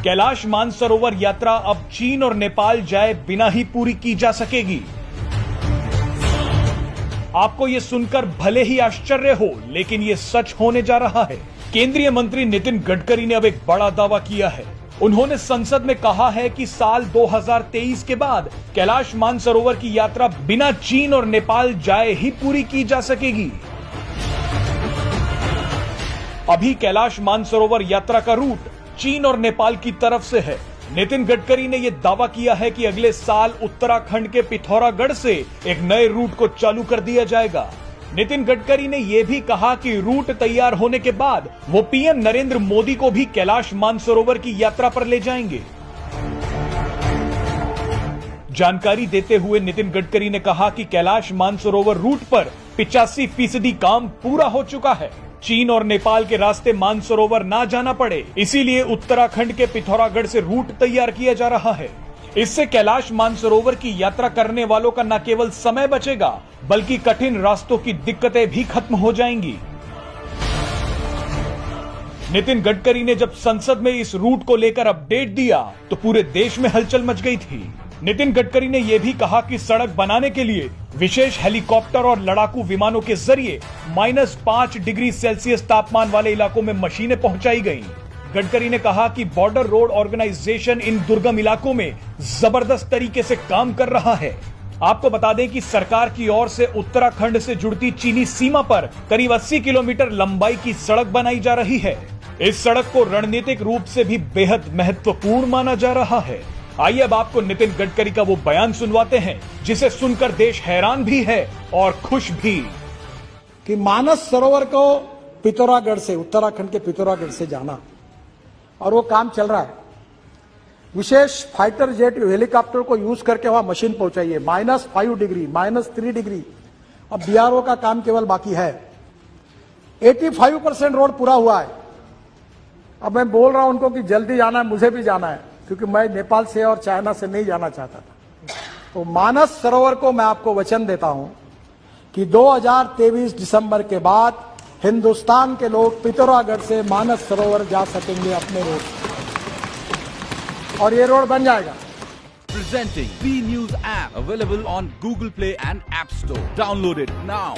कैलाश मानसरोवर यात्रा अब चीन और नेपाल जाए बिना ही पूरी की जा सकेगी। आपको यह सुनकर भले ही आश्चर्य हो, लेकिन यह सच होने जा रहा है। केंद्रीय मंत्री नितिन गडकरी ने अब एक बड़ा दावा किया है। उन्होंने संसद में कहा है कि साल 2023 के बाद कैलाश मानसरोवर की यात्रा बिना चीन और नेपाल जाए ही पूरी की जा सकेगी। अभी कैलाश मानसरोवर यात्रा का रूट चीन और नेपाल की तरफ से है। नितिन गडकरी ने यह दावा किया है कि अगले साल उत्तराखंड के पिथौरागढ़ से एक नए रूट को चालू कर दिया जाएगा। नितिन गडकरी ने यह भी कहा कि रूट तैयार होने के बाद वो पीएम नरेंद्र मोदी को भी कैलाश मानसरोवर की यात्रा पर ले जाएंगे। जानकारी देते हुए नितिन गडकरी ने कहा कि कैलाश मानसरोवर रूट पर 85% काम पूरा हो चुका है। चीन और नेपाल के रास्ते मानसरोवर ना जाना पड़े, इसीलिए उत्तराखंड के पिथौरागढ़ से रूट तैयार किया जा रहा है। इससे कैलाश मानसरोवर की यात्रा करने वालों का न केवल समय बचेगा, बल्कि कठिन रास्तों की दिक्कतें भी खत्म हो जाएंगी। नितिन गडकरी ने जब संसद में इस रूट को लेकर अपडेट दिया तो पूरे देश में हलचल मच गई थी। नितिन गडकरी ने यह भी कहा कि सड़क बनाने के लिए विशेष हेलीकॉप्टर और लड़ाकू विमानों के जरिए -5 डिग्री सेल्सियस तापमान वाले इलाकों में मशीनें पहुंचाई गईं। गडकरी ने कहा कि बॉर्डर रोड ऑर्गेनाइजेशन इन दुर्गम इलाकों में जबरदस्त तरीके से काम कर रहा है। आपको बता दें कि सरकार की ओर से उत्तराखंड से जुड़ती चीनी सीमा पर करीब 80 किलोमीटर लंबाई की सड़क बनाई जा रही है। इस सड़क को रणनीतिक रूप से भी बेहद महत्वपूर्ण माना जा रहा है। आइए अब आपको नितिन गडकरी का वो बयान सुनवाते हैं जिसे सुनकर देश हैरान भी है और खुश भी। कि मानस सरोवर को पिथौरागढ़ से, उत्तराखंड के पिथौरागढ़ से जाना, और वो काम चल रहा है। विशेष फाइटर जेट हेलीकॉप्टर को यूज करके वहां मशीन पहुंचाइए। -5 degree, -3 degree. अब बीआरओ का काम केवल बाकी है। 85% रोड पूरा हुआ है। अब मैं बोल रहा हूं उनको कि जल्दी जाना है, मुझे भी जाना है, क्योंकि मैं नेपाल से और चाइना से नहीं जाना चाहता था। तो मानस सरोवर को मैं आपको वचन देता हूं कि 2023 दिसंबर के बाद हिंदुस्तान के लोग पिथौरागढ़ से मानस सरोवर जा सकेंगे अपने रोड, और ये रोड बन जाएगा। Presenting B News app available on Google Play and App Store. Download it now.